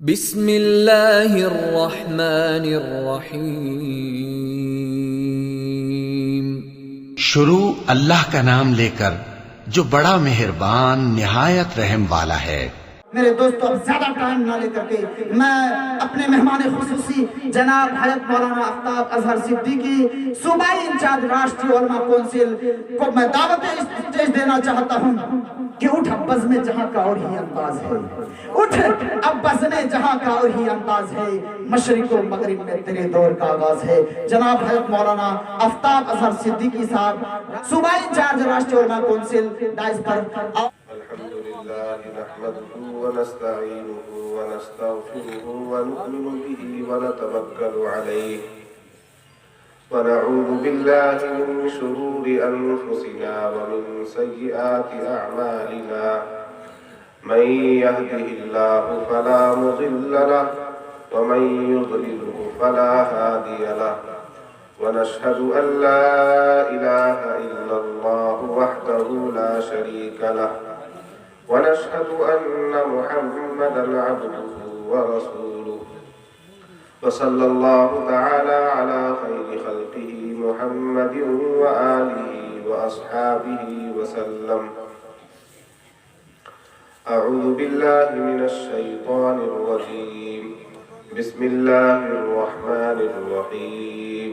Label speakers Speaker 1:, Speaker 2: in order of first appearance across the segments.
Speaker 1: بسم اللہ الرحمن الرحیم۔
Speaker 2: شروع اللہ کا نام لے کر جو بڑا مہربان نہایت رحم والا ہے۔
Speaker 3: میرے دوستو، اب زیادہ ٹائم نہ لے کر کے میں اپنے مہمان خصوصی جناب حضرت مولانا آفتاب اظہر صدیقی صوبائی انچارج راشٹری علماء کونسل کو میں دعوت اسٹیج دینا چاہتا ہوں کہ اٹھ اب بزم جہاں کا اور ہی انداز ہے، اٹھ اب بزم جہاں کا اور ہی انداز ہے، مشرق و مغرب میں تیرے دور کا آغاز ہے۔ جناب حضرت مولانا آفتاب اظہر صدیقی صاحب صوبائی انچارج راشٹری علماء کونسل دائز پر
Speaker 4: الحمد لله نحمده ونستعينه ونستغفره ونؤمن به ونتوكل عليه ونعوذ بالله من شرور أنفسنا ومن سيئات أعمالنا من يهده الله فلا مضل له ومن يضلله فلا هادي له ونشهد أن لا إله إلا الله وحده لا شريك له ونشهد أن محمدًا عبده ورسوله وصلى الله تعالى على خير خلقه محمد وآله وأصحابه وسلم أعوذ بالله من الشيطان الرجيم بسم الله الرحمن الرحيم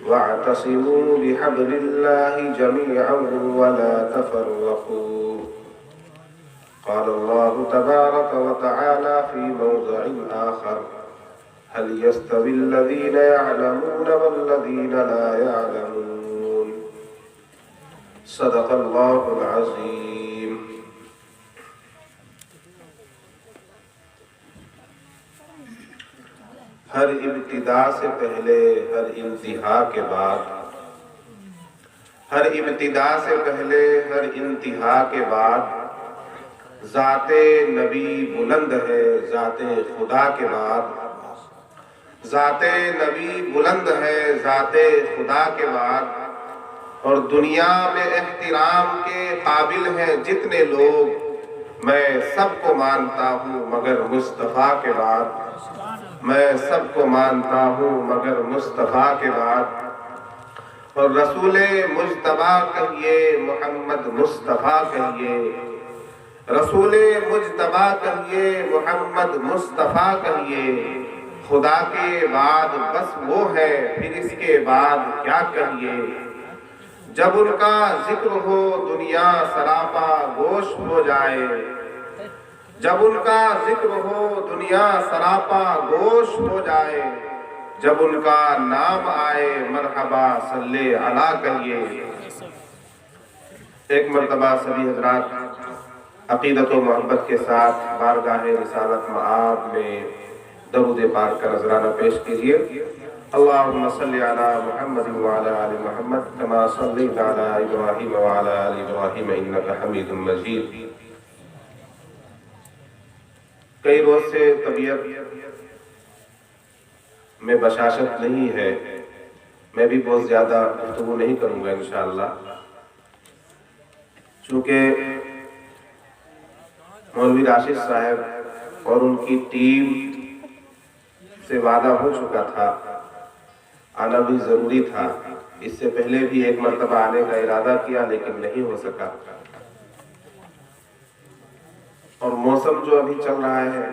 Speaker 4: واعتصموا بحبل الله جميعا ولا تفرقوا قال الله تبارك وتعالى في موضع آخر هل يستوي الذين يعلمون والذين لا يعلمون صدق الله العظيم۔ ہر ابتدا سے پہلے ہر انتہا کے بعد، ہر ابتدا سے پہلے ہر انتہا کے بعد ذات نبی بلند ہے، ذات خدا کے بعد ذات نبی بلند ہے، ذات خدا کے بعد، اور دنیا میں احترام کے قابل ہیں جتنے لوگ، میں سب کو مانتا ہوں مگر مصطفیٰ کے بعد، میں سب کو مانتا ہوں مگر مصطفیٰ کے بعد، اور رسول مجتبیٰ کہیے، محمد مصطفیٰ کہیے، رسول مجتبیٰ کہیے، محمد مصطفیٰ کہیے، خدا کے بعد بس وہ ہے، پھر اس کے بعد کیا کہیے، جب ان کا ذکر ہو دنیا سراپا گوش ہو جائے، جب ان کا ذکر ہو دنیا سراپا گوش ہو جائے، جب ان کا نام آئے مرحبا صلی علی کہیے۔ ایک مرتبہ سبھی حضرات عقیدت و محبت کے ساتھ بارگاہ رسالت مآب میں درود پاک کا نذرانہ پیش کیجئے۔ اللہم صلی علی محمد وعلی آل محمد کما صلیت علی ابراہیم وعلی آل ابراہیم انکا حمید مجید۔ کئی روز سے طبیعت میں بشاشت نہیں ہے، میں بھی بہت زیادہ گفتگو نہیں کروں گا انشاءاللہ، چونکہ مولوی راشد صاحب اور ان کی ٹیم سے وعدہ ہو چکا تھا، آنا بھی ضروری تھا، اس سے پہلے بھی ایک مرتبہ آنے کا ارادہ کیا لیکن نہیں ہو سکا، اور موسم جو ابھی چل رہا ہے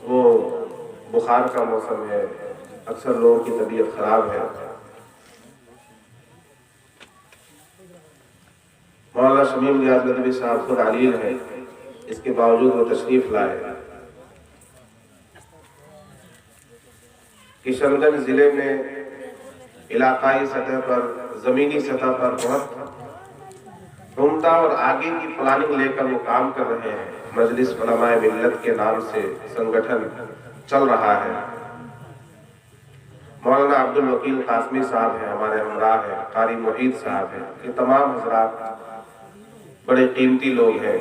Speaker 4: وہ بخار کا موسم ہے، اکثر لوگوں کی طبیعت خراب ہے۔ مولانا شمیم ریاض ندوی صاحب خود علیل ہیں، اس کے باوجود وہ تشریف لائے۔ کشن گنج ضلع میں علاقائی سطح پر، زمینی سطح پر بہت عمدہ اور آگے کی پلاننگ لے کر وہ کام کر رہے ہیں۔ مجلس علماء ملت کے نام سے سنگٹھن چل رہا ہے۔ مولانا عبدالوکیل قاسمی صاحب ہیں، ہمارے ہمراہ ہیں، قاری محید صاحب ہیں، یہ تمام حضرات بڑے قیمتی لوگ ہیں۔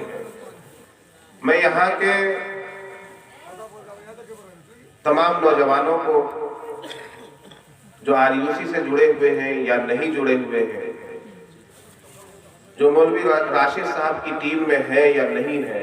Speaker 4: میں یہاں کے تمام نوجوانوں کو جو RUC سے جڑے ہوئے ہیں یا نہیں جڑے ہوئے ہیں، جو مولوی راشد صاحب کی ٹیم میں ہے یا نہیں ہے،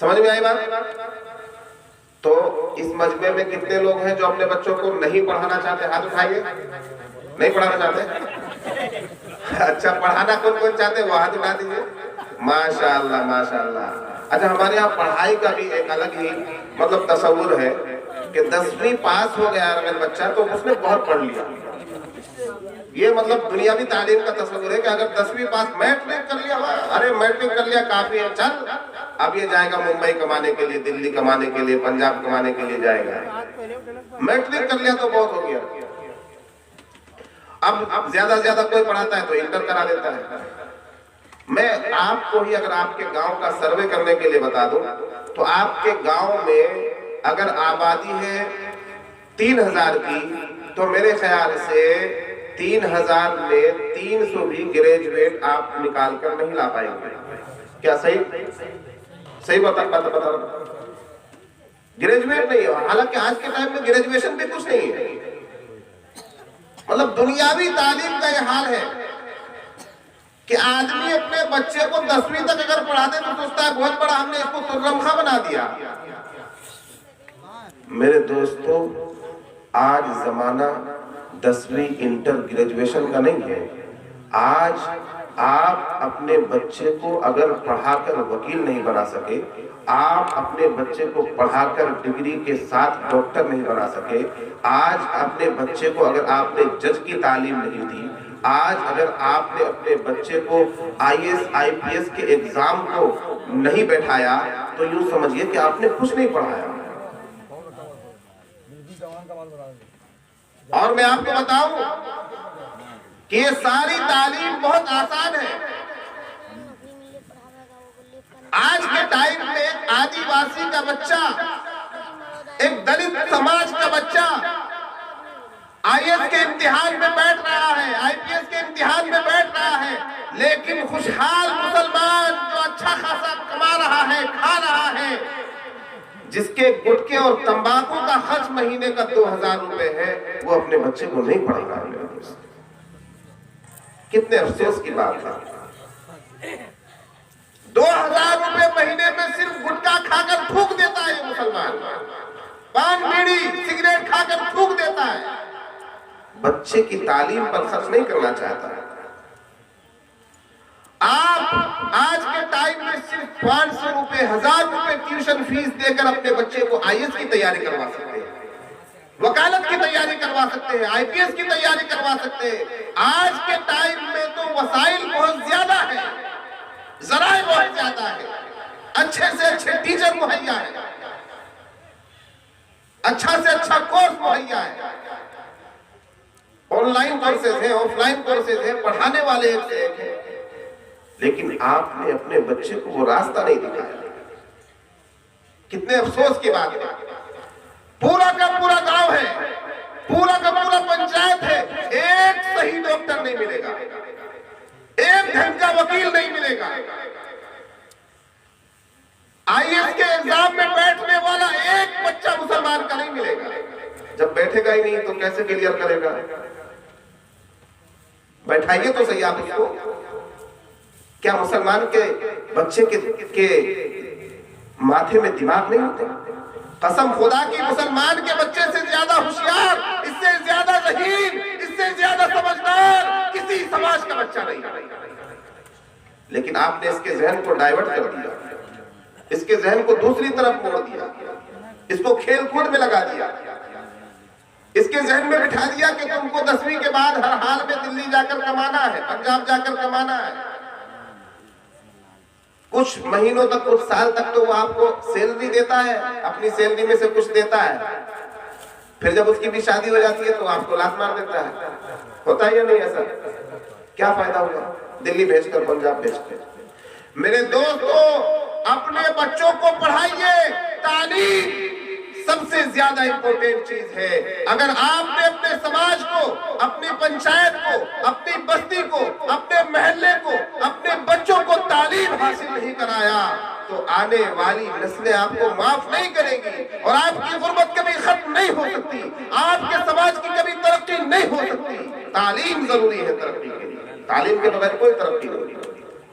Speaker 4: سمجھ میں آئی بات؟ تو اس مجمع میں کتنے لوگ ہیں جو اپنے بچوں کو نہیں پڑھانا چاہتے؟ ہاتھ اٹھائیے. نہیں پڑھانا چاہتے؟ اچھا پڑھانا کون کون چاہتے ہیں وہ ہاتھ اٹھا دیجیے. ماشاءاللہ ماشاءاللہ. اچھا ہمارے یہاں پڑھائی کا بھی ایک الگ ہی مطلب تصور ہے کہ 10ویں پاس ہو گیا اگر بچہ تو اس نے بہت پڑھ لیا. یہ مطلب دنیاوی تعلیم کا تصور ہے کہ اگر 10ویں پاس میٹرک کر لیا، ارے میٹرک کر لیا کافی ہے، چل اب یہ جائے گا ممبئی کمانے کے لیے، دلی کمانے کے لیے، پنجاب کمانے کے لیے جائے گا. میٹرک کر لیا تو بہت ہو گیا. اب زیادہ سے زیادہ کوئی پڑھاتا ہے تو انٹر کرا دیتا ہے. میں آپ کو ہی اگر آپ کے گاؤں کا سروے کرنے کے لیے بتا دوں تو آپ کے گاؤں میں اگر آبادی ہے 3000 کی تو میرے خیال سے 3000 میں 300 بھی گریجویٹ آپ نکال کر نہیں لا پائیں گے. کیا صحیح بتا گریجویٹ نہیں ہو. حالانکہ آج کے ٹائم میں گریجویشن بھی کچھ نہیں ہے. مطلب دنیاوی تعلیم کا یہ حال ہے کہ آدمی اپنے بچے کو 10ویں تک اگر پڑھا دے تو سوچتا ہے بہت بڑا ہم نے اس کو سرمخہ بنا دیا. میرے دوستو آج زمانہ 10ویں انٹر گریجویشن کا نہیں ہے. آج آپ اپنے بچے کو اگر پڑھا کر وکیل نہیں بنا سکے، آپ اپنے بچے کو پڑھا کر ڈگری کے ساتھ ڈاکٹر نہیں بنا سکے، آج اپنے بچے کو اگر آپ نے جج کی تعلیم نہیں دی، آج اگر آپ نے اپنے بچے کو IAS IPS کے ایگزام کو نہیں بیٹھایا تو یوں سمجھیے کہ آپ نے کچھ نہیں پڑھایا. اور میں آپ کو بتاؤں کہ یہ ساری تعلیم بہت آسان ہے. آج کے ٹائم میں ایک آدی واسی کا بچہ، ایک دلت سماج کا بچہ IAS کے امتحان میں بیٹھ رہا ہے، IPS کے امتحان میں بیٹھ رہا ہے، لیکن خوشحال مسلمان جو اچھا خاصا کما رہا ہے، کھا رہا ہے، جس کے گٹکے اور تمباکو کا خرچ مہینے کا 2000 روپے ہے، وہ اپنے بچے کو نہیں پڑھا رہا ہے. کتنے افسوس کی بات ہے. 2000 روپے مہینے میں صرف گٹکا کھا کر تھوک دیتا ہے یہ مسلمان، پان بیڑی سگریٹ کھا کر تھوک دیتا ہے، بچے کی تعلیم پر خرچ نہیں کرنا چاہتا ہے. آپ آج کے ٹائم میں صرف 500 روپے 1000 روپے ٹیوشن فیس دے کر اپنے بچے کو IAS کی تیاری کروا سکتے ہیں، وکالت کی تیاری کروا سکتے ہیں، IPS کی تیاری کروا سکتے ہیں. آج کے ٹائم میں تو وسائل بہت زیادہ ہیں، ذرائع بہت زیادہ ہے، اچھے سے اچھے ٹیچر مہیا ہے، اچھا سے اچھا کورس مہیا ہے، آن لائن کورسز ہیں، آف لائن کورسز ہیں، پڑھانے والے ایک سے ایک ہیں. لیکن آپ نے اپنے بچے کو وہ راستہ نہیں دکھایا. کتنے افسوس کی بات ہے. پورا کا پورا گاؤں ہے، پورا کا پورا پنچایت ہے، ایک صحیح ڈاکٹر نہیں ملے گا، ایک ڈھنگ کا وکیل نہیں ملے گا. IAS کے ایگزام میں بیٹھنے والا ایک بچہ مسلمان کا نہیں ملے گا. جب بیٹھے گا ہی نہیں تو کیسے کلیئر کرے گا؟ بیٹھائیے تو صحیح آپ اس کو. کیا مسلمان کے بچے کے ماتھے میں دماغ نہیں ہوتے؟ قسم خدا کی مسلمان کے بچے سے زیادہ ہوشیار، اس سے زیادہ ذہین، اس سے زیادہ سمجھدار کسی سماج کا بچہ نہیں. لیکن آپ نے اس کے ذہن کو ڈائیورٹ کر دیا، اس کے ذہن کو دوسری طرف موڑ دیا، اس کو کھیل کود میں لگا دیا، اس کے ذہن میں بٹھا دیا کہ تم کو 10ویں کے بعد ہر حال میں دلی جا کر کمانا ہے، پنجاب جا کر کمانا ہے. کچھ مہینوں تک، کچھ سال تک تو وہ آپ کو سیلری دیتا ہے، اپنی سیلری میں سے کچھ دیتا ہے، پھر جب اس کی بھی شادی ہو جاتی ہے تو آپ کو لات مار دیتا ہے. ہوتا ہے یا نہیں ایسا؟ کیا فائدہ ہوگا دلی بھیج کر، پنجاب بھیج کر؟ میرے دوستو اپنے بچوں کو پڑھائیے. تعلیم سب سے زیادہ امپورٹنٹ چیز ہے. اگر آپ نے اپنے سماج کو، اپنی پنچایت کو، اپنی بستی کو، اپنے محلے کو، اپنے بچوں کو تعلیم حاصل نہیں کرایا تو آنے والی نسلیں آپ کو معاف نہیں کریں گی، اور آپ کی غربت کبھی ختم نہیں ہو سکتی، آپ کے سماج کی کبھی ترقی نہیں ہو سکتی. تعلیم ضروری ہے ترقی کے لیے، تعلیم کے بغیر کوئی ترقی نہیں ہوگی.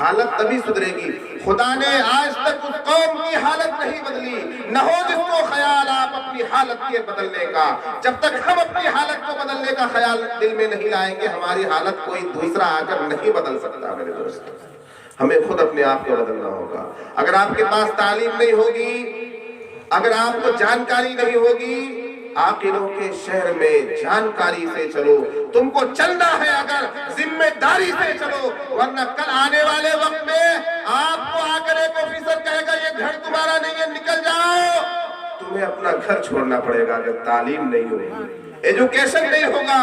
Speaker 4: حالت تبھی سدھرے گی۔ خدا نے آج تک اس قوم کی حالت نہیں بدلی، نہ ہو جس کو خیال آپ اپنی حالت کے بدلنے کا۔ جب تک ہم اپنی حالت کو بدلنے کا خیال دل میں نہیں لائیں گے، ہماری حالت کوئی دوسرا آ کر نہیں بدل سکتا میرے دوست۔ ہمیں خود اپنے آپ کو بدلنا ہوگا۔ اگر آپ کے پاس تعلیم نہیں ہوگی، اگر آپ کو جانکاری نہیں ہوگی، عاقلوں کے شہر میں جانکاری سے چلو۔ تم کو چلنا ہے اگر ذمہ داری سے چلو، ورنہ کل آنے والے وقت میں آپ کو آ کر ایک آفیسر کہے گا یہ گھر تمہارا نہیں ہے، نکل جاؤ۔ تمہیں اپنا گھر چھوڑنا پڑے گا اگر تعلیم نہیں ہوگی، ایجوکیشن نہیں ہوگا،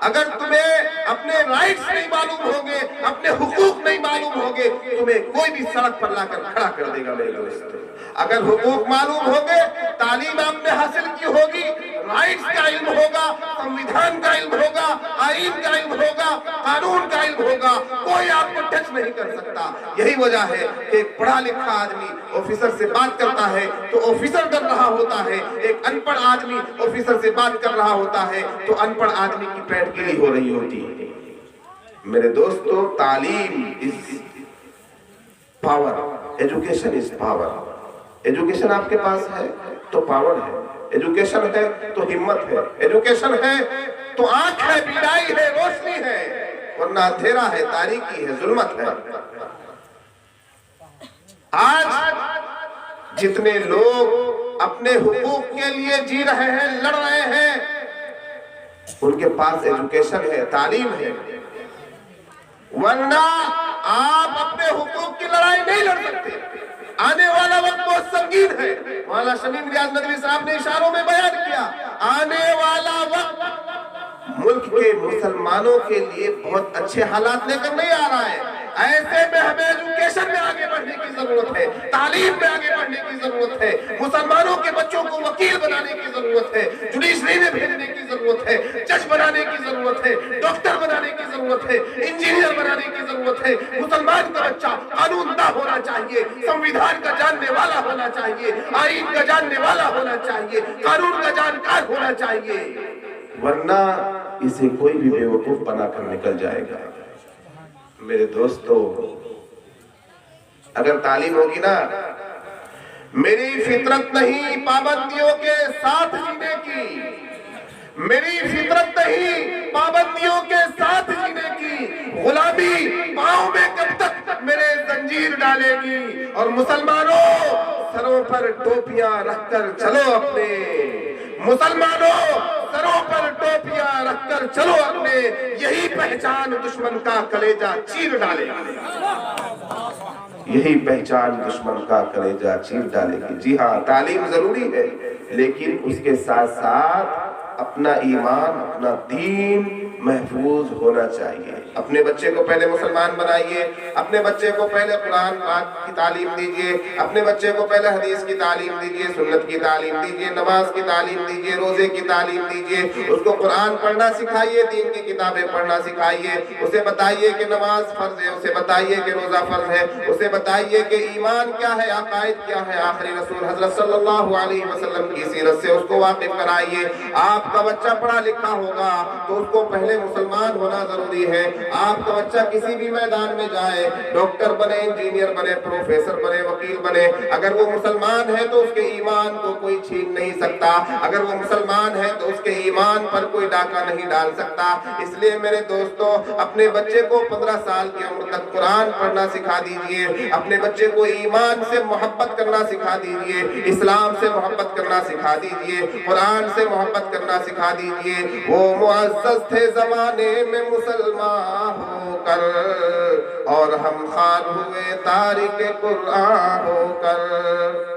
Speaker 4: اگر تمہیں اپنے رائٹس نہیں معلوم ہوں گے، اپنے حقوق نہیں معلوم ہوں گے، تمہیں کوئی بھی سڑک پر لا کر کھڑا کر دے گا میرے دوست۔ اگر حقوق معلوم ہوں گے، تعلیم آپ نے حاصل کی ہوگی، رائٹس کا علم ہوگا، سمویدھان کا علم ہوگا، آئین کا علم ہوگا، قانون کا علم ہوگا، کوئی آپ کو ٹچ نہیں کر سکتا۔ یہی وجہ ہے کہ ایک پڑھا لکھا آدمی آفیسر سے بات کرتا ہے تو آفیسر ڈر رہا ہوتا ہے، ایک ان پڑھ آدمی آفیسر سے بات کر رہا ہوتا ہے تو ان پڑھ آدمی کی پیٹ گیلی ہو رہی ہوتی ہے۔ میرے دوستو، تعلیم is power, education is power. Education آپ کے پاس ہے تو پاور ہے، ایجوکیشن ہے تو ہمت ہے، ایجوکیشن ہے تو آنکھ ہے، بینائی ہے، روشنی ہے، ورنہ اندھیرا ہے، تاریکی ہے، ظلمت ہے۔ آج جتنے لوگ اپنے حقوق کے لیے جی رہے ہیں، لڑ رہے ہیں، ان کے پاس ایجوکیشن ہے، تعلیم ہے، ورنہ آپ اپنے حقوق کی لڑائی نہیں لڑ سکتے۔ آنے والا وقت بہت سنگین ہے، مولانا شمیم ریاض ندوی صاحب نے اشاروں میں بیان کیا، آنے والا وقت ملک کے مسلمانوں کے لیے بہت اچھے حالات لے کر نہیں آ رہا ہے۔ ایسے میں ہمیں ایجوکیشن میں آگے بڑھنے کی ضرورت ہے، تعلیم میں آگے بڑھنے کی ضرورت ہے، مسلمانوں کے بچوں کو وکیل بنانے کی ضرورت ہے، جوڈیشری میں بھیجنے کی ضرورت ہے، جج بنانے کی ضرورت ہے، ڈاکٹر بنانے کی ضرورت ہے، انجینئر بنانے کی ضرورت ہے۔ مسلمان کا بچہ قانون داں ہونا چاہیے، سمویدھان کا جاننے والا ہونا چاہیے، آئین کا جاننے والا ہونا چاہیے، قانون کا جانکار ہونا چاہیے، ورنہ اسے کوئی بھی بے وقوف بنا کر نکل جائے گا۔ میرے دوستو، اگر تعلیم ہوگی نا، میری فطرت نہیں پابندیوں کے ساتھ جینے کی، میری فطرت نہیں پابندیوں کے ساتھ جینے کی، غلامی پاؤں میں کب تک میرے زنجیر ڈالے گی؟ اور مسلمانوں، سروں پر ٹوپیاں رکھ کر چلو اپنے، مسلمانوں سروں پر ٹوپیاں رکھ کر چلو اپنے، یہی پہچان دشمن کا کلیجہ چیر ڈالے گی، یہی پہچان دشمن کا کلیجہ چیر ڈالے گی۔ جی ہاں، تعلیم ضروری ہے، لیکن اس کے ساتھ ساتھ اپنا ایمان، اپنا دین محفوظ ہونا چاہیے۔ اپنے بچے کو پہلے مسلمان بنائیے، اپنے بچے کو پہلے قرآن پاک کی تعلیم دیجئے، اپنے بچے کو پہلے حدیث کی تعلیم دیجئے، سنت کی تعلیم دیجئے، نماز کی تعلیم دیجئے، روزے کی تعلیم دیجئے، اس کو قرآن پڑھنا سکھائیے، دین کی کتابیں پڑھنا سکھائیے، اسے بتائیے کہ نماز فرض ہے، اسے بتائیے کہ روزہ فرض ہے، اسے بتائیے کہ ایمان کیا ہے، عقائد کیا ہے، آخری رسول حضرت صلی اللہ علیہ وسلم کی سیرت سے اس کو واقف کرائیے۔ آپ کا بچہ پڑھا لکھا ہوگا تو اس کو پہلے مسلمان ہونا ضروری ہے۔ آپ کا بچہ کسی بھی میدان میں جائے، ڈاکٹر بنے، انجینئر بنے، پروفیسر بنے، وکیل بنے، اگر وہ مسلمان ہے تو اس کے ایمان کو کوئی چھین نہیں سکتا، اگر وہ مسلمان ہے تو اس کے ایمان پر کوئی ڈاکہ نہیں ڈال سکتا۔ اس لیے میرے دوستو، اپنے بچے کو 15 سال کی عمر تک قرآن پڑھنا سکھا دیجئے، اپنے بچے کو ایمان سے محبت کرنا سکھا دیجئے، اسلام سے محبت کرنا سکھا دیجئے، قرآن سے محبت کرنا سکھا دیجئے۔ وہ معزز تھے زمانے میں مسلمان ہو کر، اور ہم خان ہوئے تارک قرآن ہو کر۔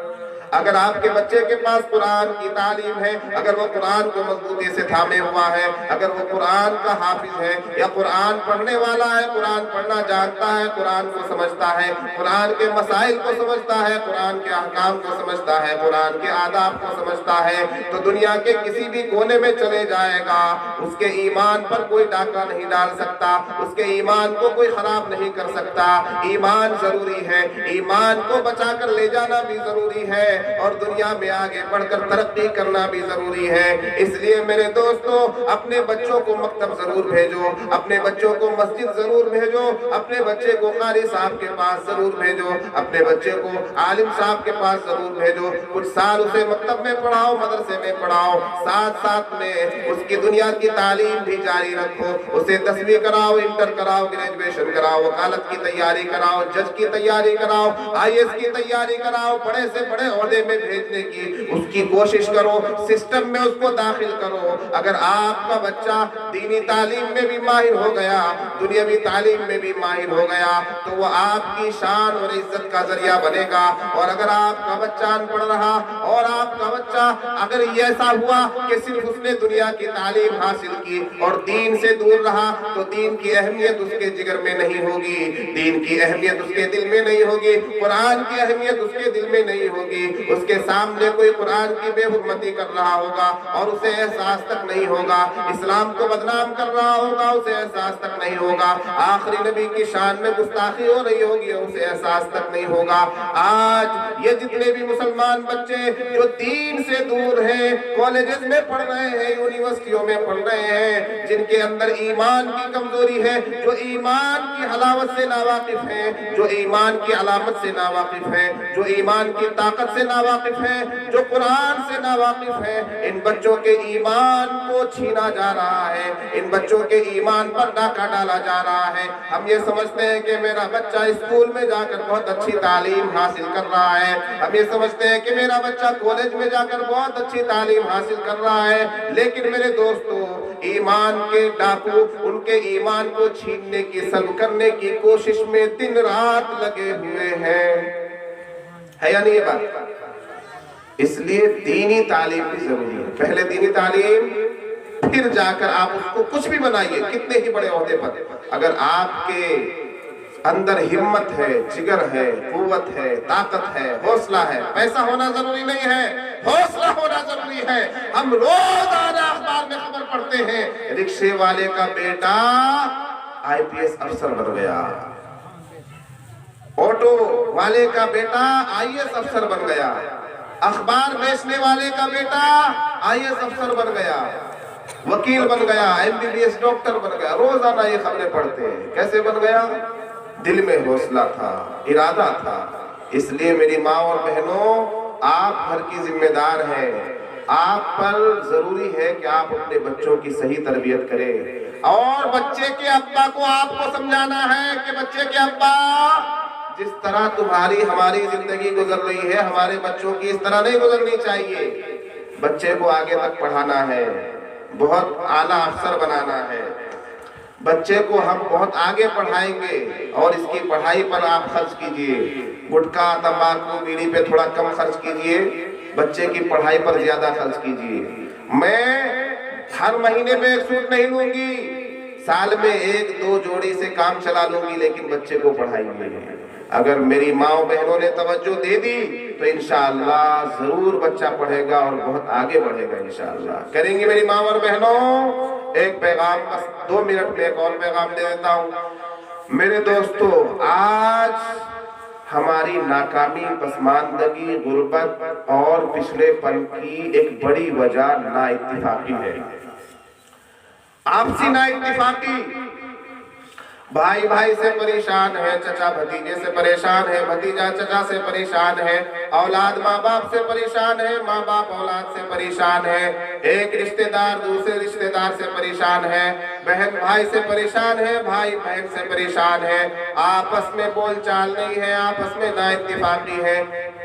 Speaker 4: اگر آپ کے بچے کے پاس قرآن کی تعلیم ہے، اگر وہ قرآن کو مضبوطی سے تھامے ہوا ہے، اگر وہ قرآن کا حافظ ہے یا قرآن پڑھنے والا ہے، قرآن پڑھنا جانتا ہے، قرآن کو سمجھتا ہے، قرآن کے مسائل کو سمجھتا ہے، قرآن کے احکام کو سمجھتا ہے، قرآن کے آداب کو سمجھتا ہے، تو دنیا کے کسی بھی کونے میں چلے جائے گا، اس کے ایمان پر کوئی ڈاکہ نہیں ڈال سکتا، اس کے ایمان کو کوئی خراب نہیں کر سکتا۔ ایمان ضروری ہے، ایمان کو بچا کر لے جانا بھی ضروری ہے۔ ہے اور دنیا میں آگے بڑھ کر ترقی کرنا بھی ضروری ہے۔ اس لیے میرے دوستو اپنے بچوں کو مکتب ضرور بھیجو، اپنے بچوں کو مسجد ضرور بھیجو، اپنے بچے کو قاری صاحب کے پاس ضرور بھیجو، اپنے بچے کو عالم صاحب کے پاس ضرور بھیجو، کچھ سال اسے مکتب میں پڑھاؤ، مدرسے میں پڑھاؤ، ساتھ ساتھ میں اس کی دنیا کی تعلیم بھی جاری رکھو، اسے 10ویں کراؤ، انٹر کراؤ، گریجویشن کراؤ، وکالت کی تیاری کراؤ، جج کی تیاری کراؤ، IAS کی تیاری کراؤ، بڑے سے بڑے عہدے میں بھیجنے کی اس کی کوشش کرو، سسٹم میں اس کو داخل کرو۔ اگر آپ کا بچہ دینی تعلیم میں بھی ماہر ہو گیا، دنیاوی تعلیم میں بھی ماہر ہو گیا تو وہ آپ کی شان اور عزت کا ذریعہ بنے گا۔ اور اگر آپ کا بچہ ان پڑھ رہا اور آپ کا بچہ اگر یہ ایسا ہوا کہ صرف اس نے دنیا کی تعلیم حاصل کی اور دین سے دور رہا تو دین کی اہمیت اس کے جگر میں نہیں ہوگی، دین کی اہمیت اس کے دل میں نہیں ہوگی، قرآن کی اہمیت اس کے دل میں نہیں ہوگی، اس کے سامنے کوئی قرآن کی بے حرمتی کر رہا ہوگا اور اسے احساس تک نہیں ہوگا، اسلام کو بدنام کر رہا ہوگا اسے احساس تک نہیں ہوگا، آخری نبی کی شان میں گستاخی ہو رہی ہوگی اور اسے احساس تک نہیں ہوگا۔ آج یہ جتنے بھی مسلمان بچے جو دین سے دور ہیں، کالجز میں پڑھ رہے ہیں، یونیورسٹیوں میں پڑھ رہے ہیں، جن کے اندر ایمان کی کمزوری ہے، جو ایمان کی حلاوت سے ناواقف ہیں، جو ایمان کی علامت سے ناواقف ہیں، جو ایمان کی طاقت سے ناواقف ہیں، جو قرآن سے ناواقف ہیں، ان بچوں کے ایمان کو چھینا جا رہا ہے، ان بچوں کے ایمان پر ڈاکہ ڈالا جا رہا ہے۔ ہم یہ سمجھتے ہیں کہ میرا بچہ اسکول میں جا کر بہت اچھی تعلیم حاصل کر رہا ہے، ہم یہ سمجھتے ہیں کہ میرا بچہ کالج میں جا کر بہت اچھی تعلیم حاصل کر رہا ہے، لیکن میرے دوستو ایمان کے ڈاکو ان کے ایمان کو چھیننے کی، سلب کرنے کی کوشش میں دن رات لگے ہوئے ہیں، ہے یا نہیں یہ بات؟ اس لیے دینی تعلیم بھی ضروری ہے، پہلے دینی تعلیم پھر جا کر آپ اس کو کچھ بھی بنائیے، کتنے ہی بڑے عہدے پر، اگر آپ کے اندر ہمت ہے، جگر ہے، قوت ہے، طاقت ہے، حوصلہ ہے، پیسہ ہونا ضروری نہیں ہے، حوصلہ ہونا ضروری ہے۔ ہم روزانہ اخبار میں خبر پڑھتے ہیں رکشے والے کا بیٹا IPS افسر بن گیا، آٹو والے کا بیٹا IAS افسر بن گیا، اخبار بیچنے والے کا بیٹا IAS افسر بن گیا، وکیل بن گیا، MBBS ڈاکٹر بن گیا، روزانہ یہ خبریں پڑھتے ہیں۔ کیسے بن گیا؟ دل میں حوصلہ تھا، ارادہ تھا۔ اس لیے میری ماں اور بہنوں، آپ گھر کی ذمہ دار ہیں، آپ پر ضروری ہے کہ آپ اپنے بچوں کی صحیح تربیت کریں، اور بچے کے ابا کو آپ کو سمجھانا ہے کہ بچے کے ابا جس طرح تمہاری ہماری زندگی گزر رہی ہے، ہمارے بچوں کی اس طرح نہیں گزرنی چاہیے، بچے کو آگے تک پڑھانا ہے، بہت اعلیٰ افسر بنانا ہے، بچے کو ہم بہت آگے پڑھائیں گے اور اس کی پڑھائی پر آپ خرچ کیجئے، گٹکا، تمباکو، بیڑی پہ تھوڑا کم خرچ کیجئے، بچے کی پڑھائی پر زیادہ خرچ کیجئے۔ میں ہر مہینے میں ایک سوٹ نہیں لوں گی، سال میں 1-2 جوڑی سے کام چلا لوں گی، لیکن بچے کو پڑھائیں گے۔ اگر میری ماں و بہنوں نے توجہ دے دی تو انشاءاللہ ضرور بچہ پڑھے گا اور بہت آگے بڑھے گا انشاءاللہ۔ کریں گی میری ماں اور بہنوں؟ ایک پیغام، بس 2 منٹ میں ایک اور پیغام دے دیتا ہوں۔ میرے دوستو، آج ہماری ناکامی، پسماندگی، غربت اور پچھلے پن کی ایک بڑی وجہ نا اتفاقی ہے، آپسی نا اتفاقی۔ بھائی بھائی سے پریشان ہے، چچا بھتیجے سے پریشان ہے، بھتیجا چچا سے پریشان ہے، اولاد ماں باپ سے پریشان ہے، ماں باپ اولاد سے پریشان ہے، ایک رشتہ دار دوسرے رشتہ دار سے پریشان ہے، بہن بھائی سے پریشان ہے، بھائی بہن سے پریشان ہے، آپس میں بول چال نہیں ہے، آپس میں نا اتفاقی ہے۔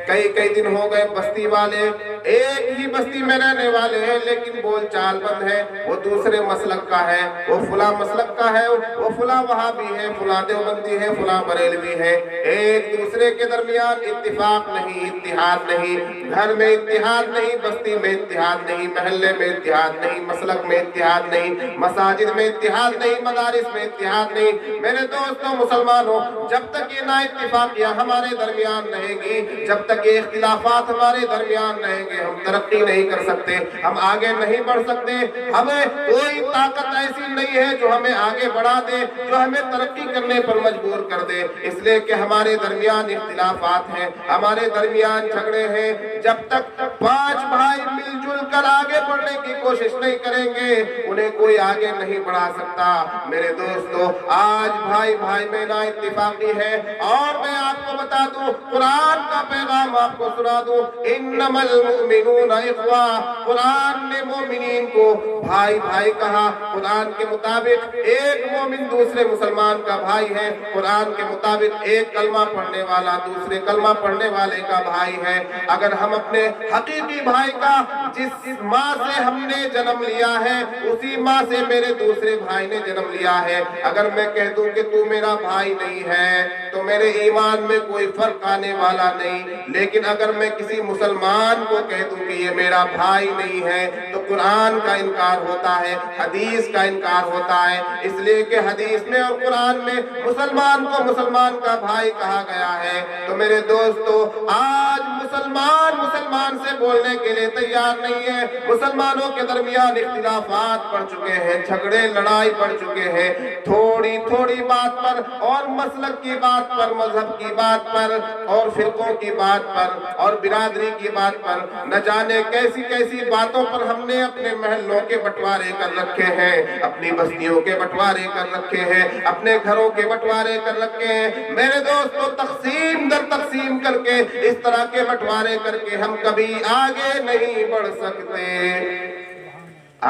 Speaker 4: کئی دن ہو گئے بستی والے ایک ہی بستی میں رہنے والے ہیں، لیکن بول چال بند ہے، وہ دوسرے مسلک کا ہے، وہ فلاں مسلک کا ہے، وہ فلاں وہابی ہے، فلاں دیوبندی ہے، فلاں بریلوی ہے، ایک دوسرے کے درمیان اتفاق نہیں، اتحاد نہیں، گھر میں اتحاد نہیں، بستی میں اتحاد نہیں، محلے میں اتحاد نہیں، مسلک میں اتحاد نہیں، مساجد میں اتحاد نہیں، مدارس میں اتحاد نہیں۔ میرے دوستوں مسلمانوں، جب تک یہ نا اتفاقیاں ہمارے درمیان رہیں گی، جب تک یہ اختلافات ہمارے درمیان رہیں گے ہم ترقی نہیں کر سکتے، ہم آگے نہیں بڑھ سکتے. ہمیں کوئی طاقت ایسی نہیں ہے جو ہمیں آگے بڑھا دے، جو ہمیں ترقی کرنے پر مجبور کر دے. اس لیے کہ ہمارے درمیان اختلافات ہیں، ہمارے درمیان جھگڑے ہیں. جب تک 5 بھائی مل جل کر آگے بڑھنے کی کوشش نہیں کریں گے انہیں کوئی آگے نہیں بڑھا سکتا. میرے دوستو، آج بھائی بھائی میں نا اتفاقی ہے. اور میں آپ کو بتا دوں، قرآن کا پیغام آپ کو سنا دوں، انما المؤمنون اخوہ. قرآن نے مومنین کو بھائی بھائی کہا. قرآن کے مطابق ایک مومن دوسرے مسلمان کا بھائی ہے. قرآن کے مطابق ایک کلمہ پڑھنے والا دوسرے کلمہ پڑھنے والے کا بھائی ہے. اگر ہم اپنے حقیقی بھائی کا، جس ماں سے ہم نے جنم لیا ہے اسی ماں سے میرے دوسرے بھائی نے جنم لیا ہے، اگر میں کہہ دوں کہ تو میرا بھائی نہیں ہے تو میرے ایمان میں کوئی فرق آنے والا نہیں. لیکن اگر میں کسی مسلمان کو کہہ دوں کہ یہ میرا بھائی نہیں ہے تو قرآن کا انکار ہوتا ہے، حدیث کا انکار ہوتا ہے. اس لیے کہ حدیث میں اور قرآن میں مسلمان کو مسلمان کا بھائی کہا گیا ہے. تو میرے دوستو، آج مسلمان سے بولنے کے لیے تیار نہیں ہے. مسلمانوں کے درمیان اختلافات بڑھ چکے ہیں، جھگڑے لڑائی بڑھ چکے ہیں. تھوڑی تھوڑی بات پر اور مسلک کی بات پر، مذہب کی بات پر اور فرقوں کی بات پر اور برادری کی بات پر، نہ جانے کیسی کیسی باتوں پر ہم نے اپنے محلوں کے بٹوارے کر رکھے ہیں، اپنی بستیوں کے بٹوارے کر رکھے ہیں، اپنے گھروں کے بٹوارے کر رکھے ہیں. میرے دوستو، تقسیم در تقسیم کر کے، اس طرح کے بٹوارے کر کے ہم کبھی آگے نہیں بڑھ سکتے.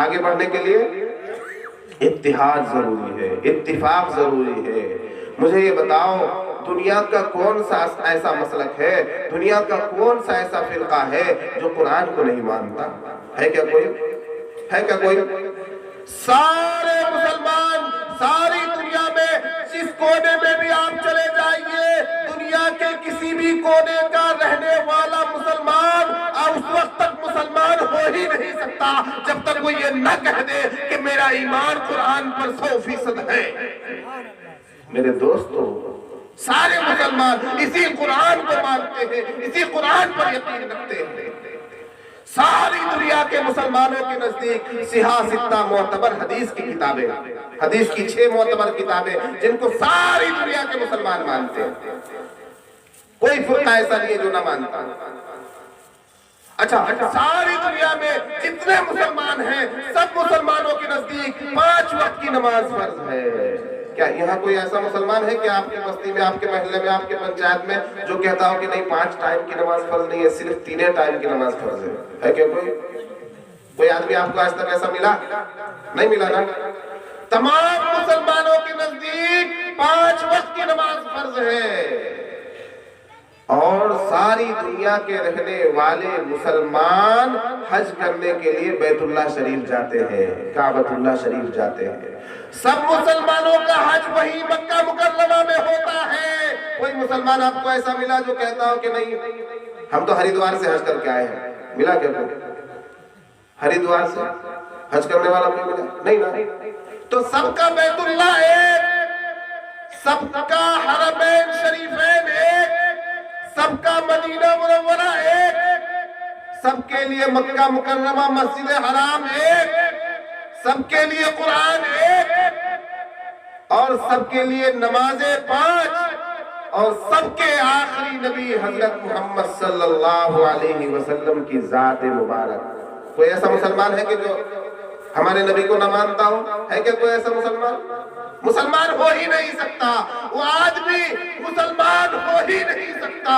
Speaker 4: آگے بڑھنے کے لیے اتحاد ضروری ہے، اتفاق ضروری ہے. مجھے یہ بتاؤ، دنیا کا کون سا ایسا مسلک ہے، دنیا کا کون سا ایسا فرقہ ہے جو قرآن کو نہیں مانتا؟ ہے کیا کوئی؟ ہے کیا کوئی؟ سارے مسلمان، ساری دنیا میں جس کونے میں بھی آپ چلے جائیے، دنیا کے کسی بھی کونے کا رہنے والا مسلمان اس وقت تک مسلمان ہو ہی نہیں سکتا جب تک وہ یہ نہ کہہ دے کہ میرا ایمان قرآن پر 100% ہے. میرے دوستو، سارے مسلمان اسی قرآن کو مانتے ہیں، اسی قرآن پر یقین رکھتے ہیں. ساری دنیا کے مسلمانوں کے نزدیک سیاہ ستہ معتبر حدیث کی کتابیں، حدیث کی 6 معتبر کتابیں جن کو ساری دنیا کے مسلمان مانتے ہیں. کوئی فرقہ ایسا نہیں ہے جو نہ مانتا. اچھا، ساری دنیا میں جتنے مسلمان ہیں سب مسلمانوں کے نزدیک 5 وقت کی نماز فرض ہے. کیا یہاں کوئی ایسا مسلمان ہے کہ آپ کے بستی میں، آپ کے محلے میں، آپ کے پنچایت میں جو کہتا ہو کہ نہیں 5 ٹائم کی نماز فرض نہیں ہے، صرف 3 ٹائم کی نماز فرض ہے؟ ہے کیا کوئی آدمی آپ کو آج تک ایسا ملا؟ نہیں ملا نا. تمام مسلمانوں کے نزدیک 5 وقت کی نماز فرض ہے. اور ساری دنیا کے رہنے والے مسلمان حج کرنے کے لیے بیت اللہ شریف جاتے ہیں، کعبۃ اللہ شریف جاتے ہیں. سب مسلمانوں کا حج وہی مکہ مکرمہ میں ہوتا ہے. کوئی مسلمان آپ کو ایسا ملا جو کہتا ہو کہ نہیں ہم تو ہریدوار سے حج کر کے آئے ہیں؟ ملا کیا کوئی؟ ہریدوار سے حج کرنے والا کوئی ملا؟ نہیں نا. تو سب کا بیت اللہ ایک، سب کا حرمین شریفین ایک، سب کا مدینہ منورہ ایک، سب کے لیے مکہ مکرمہ مسجد حرام ایک، سب کے لیے قرآن ایک، اور سب کے لیے نمازیں 5، اور سب کے آخری نبی حضرت محمد صلی اللہ علیہ وسلم کی ذات مبارک. کوئی ایسا مسلمان ہے کہ جو ہمارے نبی کو نہ مانتا ہو؟ ہے کیا کوئی ایسا مسلمان؟ مسلمان ہو ہی نہیں سکتا. وہ آدمی مسلمان ہو ہی نہیں سکتا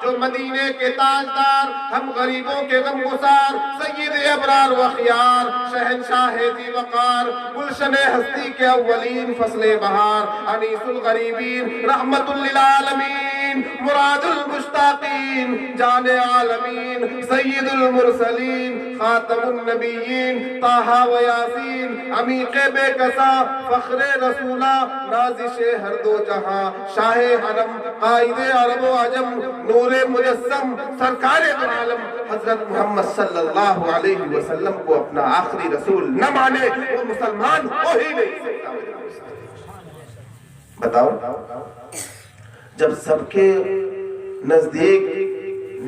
Speaker 4: جو مدینے کے تاجدار، ہم غریبوں کے غمگسار، سید ابرار و اخیار، شہنشاہ ذی وقار، گلشن ہستی کے اولین، فصل بہار، انیس الغریبین، رحمت للعالمین، مراد المشتاقین، جان عالمین، سید المرسلین، خاتم النبیین، طٰہٰ و یاسین، عمیق بے کسا، فخر رسولہ، نازش ہر دو جہاں، شاہ حرم، قائد عرب و عجم، نور مجسم، سرکار دو عالم حضرت محمد صلی اللہ علیہ وسلم کو اپنا آخری رسول نہ مانے وہ مسلمان ہو ہی نہیں سکتا. بتاؤ، جب سب کے نزدیک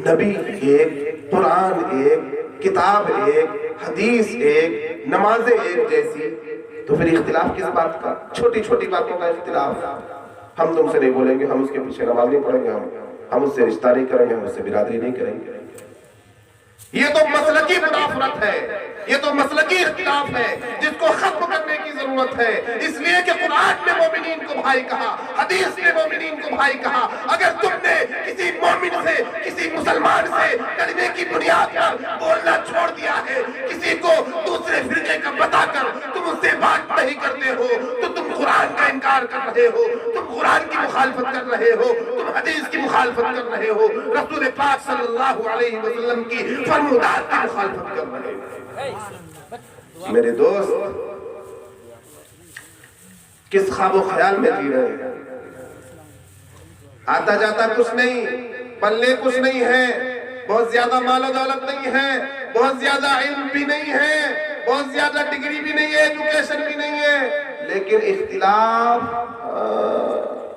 Speaker 4: نبی ایک، قرآن ایک، کتاب ایک، حدیث ایک، نمازیں ایک جیسی، تو پھر اختلاف کس بات کا؟ چھوٹی چھوٹی باتوں کا اختلاف۔ ہم تم سے نہیں بولیں گے، ہم اس کے پیچھے نماز نہیں پڑھیں گے، ہم اس سے رشتہ نہیں کریں گے، ہم اس سے برادری نہیں کریں گے۔ یہ تو مسلکی منافرت ہے، یہ تو مسلکی اختلاف ہے جس کو ختم کرنے کی ضرورت ہے۔ اس لیے کہ قرآن نے مومنین کو بھائی کہا، حدیث نے مومنین کو بھائی کہا۔ اگر تم نے کسی مومن سے، کسی مسلمان سے کلمے کی بنیاد پر بولنا چھوڑ دیا ہے، کسی کو دوسرے فرقے کا بتا کر تم اس سے بات نہیں کرتے ہو، تو تم قرآن کا انکار کر رہے ہو، تم قرآن کی مخالفت کر رہے ہو، تم حدیث کی مخالفت کر رہے ہو، رسول پاک صلی اللہ علیہ وسلم کی فرمودات کی مخالفت کر رہے ہو۔ میرے دوست کس خواب و خیال میں جی رہے ہیں؟ آتا جاتا کچھ نہیں، پلے کچھ نہیں ہے، بہت زیادہ مال و دولت نہیں ہے، بہت زیادہ علم بھی نہیں ہے، بہت زیادہ ڈگری بھی نہیں ہے، ایجوکیشن بھی نہیں ہے، لیکن اختلاف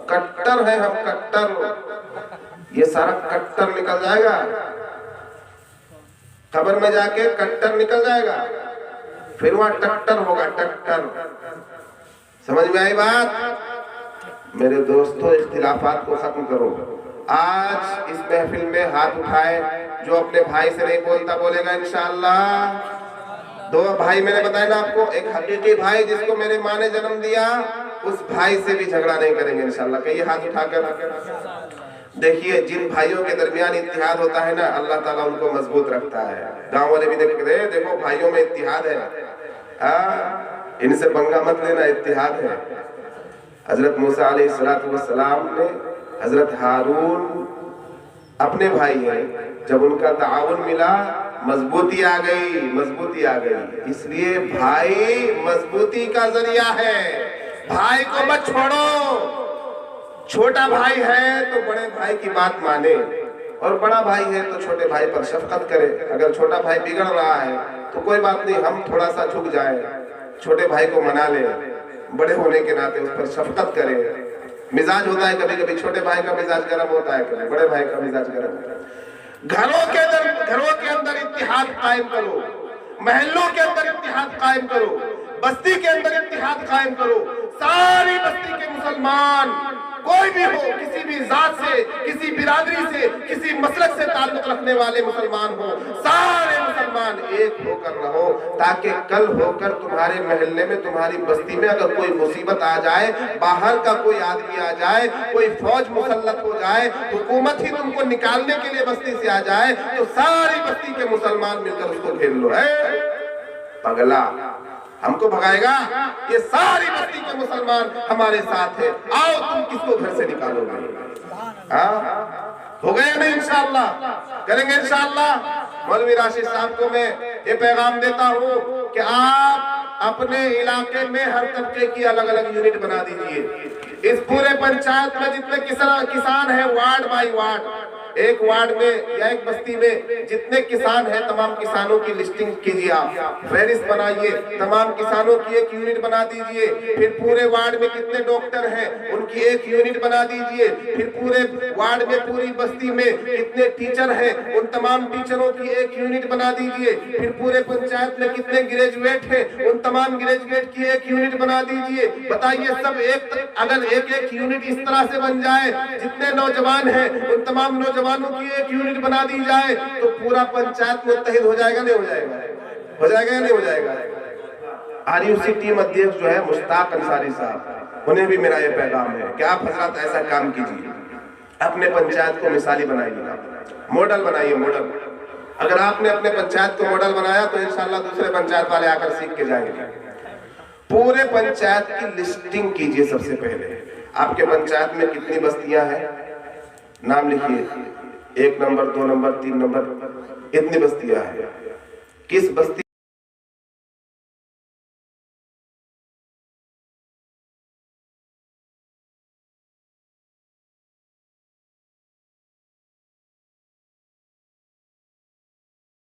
Speaker 4: کٹر ہے، ہم کٹر۔ یہ سارا کٹر نکل جائے گا، قبر میں جا کے کٹر نکل جائے گا، پھر وہاں ٹکٹر ہوگا، ٹکٹر۔ سمجھ میں آئی بات؟ میرے دوستو اختلافات کو ختم کرو۔ آج اس محفل میں ہاتھ اٹھائے جو اپنے بھائی سے نہیں بولتا بولے گا انشاءاللہ۔ دو بھائی میں نے بتایا نا آپ کو، ایک حقیقی بھائی جس کو میرے ماں نے جنم دیا، اس بھائی سے بھی جھگڑا نہیں کریں گے انشاءاللہ۔ کہیے ہاتھ اٹھا کر۔ دیکھیے جن بھائیوں کے درمیان اتحاد ہوتا ہے نا، اللہ تعالیٰ ان کو مضبوط رکھتا ہے۔ گاؤں والے بھی دیکھو بھائیوں میں اتحاد ہے، ان سے پنگا مت لینا، اتحاد ہے۔ حضرت موسیٰ علیہ السلام نے حضرت ہارون اپنے بھائی ہیں، جب ان کا تعاون ملا مضبوطی آ گئی، مضبوطی آ گئی۔ اس لیے بھائی مضبوطی کا ذریعہ ہے، بھائی کو مت چھوڑو۔ چھوٹا بھائی ہے تو بڑے بھائی کی بات مانے، اور بڑا بھائی ہے تو چھوٹے بھائی پر شفقت کرے۔ اگر چھوٹا بھائی بگڑ رہا ہے تو کوئی بات نہیں، ہم تھوڑا سا جھک جائیں، چھوٹے بھائی کو منا لیں، بڑے ہونے کے ناطے اس پر شفقت کریں۔ مزاج ہوتا ہے کبھی کبھی چھوٹے بھائی کا مزاج گرم ہوتا ہے، کبھی بڑے بھائی کا مزاج گرم ہوتا ہے۔ گھروں کے اندر اتحاد قائم کرو، محلوں کے اندر اتحاد قائم کرو، بستی کے اندر اتحاد قائم کرو۔ ساری بستی کے مسلمان کوئی بھی ہو، کسی بھی ذات سے، کسی برادری سے، کسی مسلک سے تعلق رکھنے والے مسلمان ہو، سارے مسلمان ایک ہو کر رہو، تاکہ کل ہو کر تمہارے محلے میں، تمہاری بستی میں اگر کوئی مصیبت آ جائے، باہر کا کوئی آدمی آ جائے، کوئی فوج مسلط ہو جائے، حکومت ہی تم کو نکالنے کے لیے بستی سے آ جائے، تو ساری بستی کے مسلمان مل کر اس کو گھیر لو۔ ہے پگلا، ہم کو بھگائے گا؟ یہ ساری بستی کے مسلمان ہمارے ساتھ ہیں، آؤ تم کس کو گھر سے نکالو گے؟ ہو گیا نہیں؟ انشاءاللہ کریں گے انشاءاللہ۔ مولوی راشد صاحب کو میں یہ پیغام دیتا ہوں کہ آپ اپنے علاقے میں ہر طبقے کی الگ الگ یونٹ بنا دیجئے۔ اس پورے پنچایت میں جتنے کسان ہیں، وارڈ بائی وارڈ، ایک وارڈ میں یا ایک بستی میں جتنے کسان ہیں، تمام کسانوں کی لسٹنگ کیجئے، آپ فہرست بنائیے، تمام کسانوں کی ایک یونٹ بنا دیجئے۔ پھر پورے وارڈ میں کتنے ڈاکٹر ہیں، ان کی ایک یونٹ بنا دیجئے۔ پھر پورے وارڈ میں، پوری بستی میں کتنے ٹیچر ہیں، ان تمام ٹیچروں کی ایک یونٹ بنا دیجئے۔ پھر پورے پنچایت میں کتنے گریجویٹ ہیں، ان تمام گریجویٹ کی ایک یونٹ بنا دیجئے۔ بتائیے سب اگر ایک یونٹ اس طرح سے بن جائے، جتنے نوجوان ہیں ان تمام نوجوانوں کی ایک یونٹ بنا دی جائے، تو پورا پنچایت متحد ہو جائے گا نہیں ہو جائے گا؟ ہو جائے گا یا نہیں ہو جائے گا؟ RUC ٹیم ادھیش جو ہے مشتاق انصاری صاحب، انہیں بھی میرا یہ پیغام ہے کہ آپ حضرات ایسا کام کیجیے، اپنے پنچایت کو مثالی بنائیے، ماڈل بنائیے، ماڈل۔ اگر آپ نے اپنے پنچایت کو ماڈل بنایا تو انشاءاللہ دوسرے پنچایت والے آ کر سیکھ کے جائیں گے۔ پورے پنچایت کی لسٹنگ کیجیے سب سے پہلے، آپ کے پنچایت میں کتنی بستیاں ہیں، نام لکھیے، 1 نمبر 2 نمبر 3 نمبر، اتنی بستیاں ہیں، کس بستی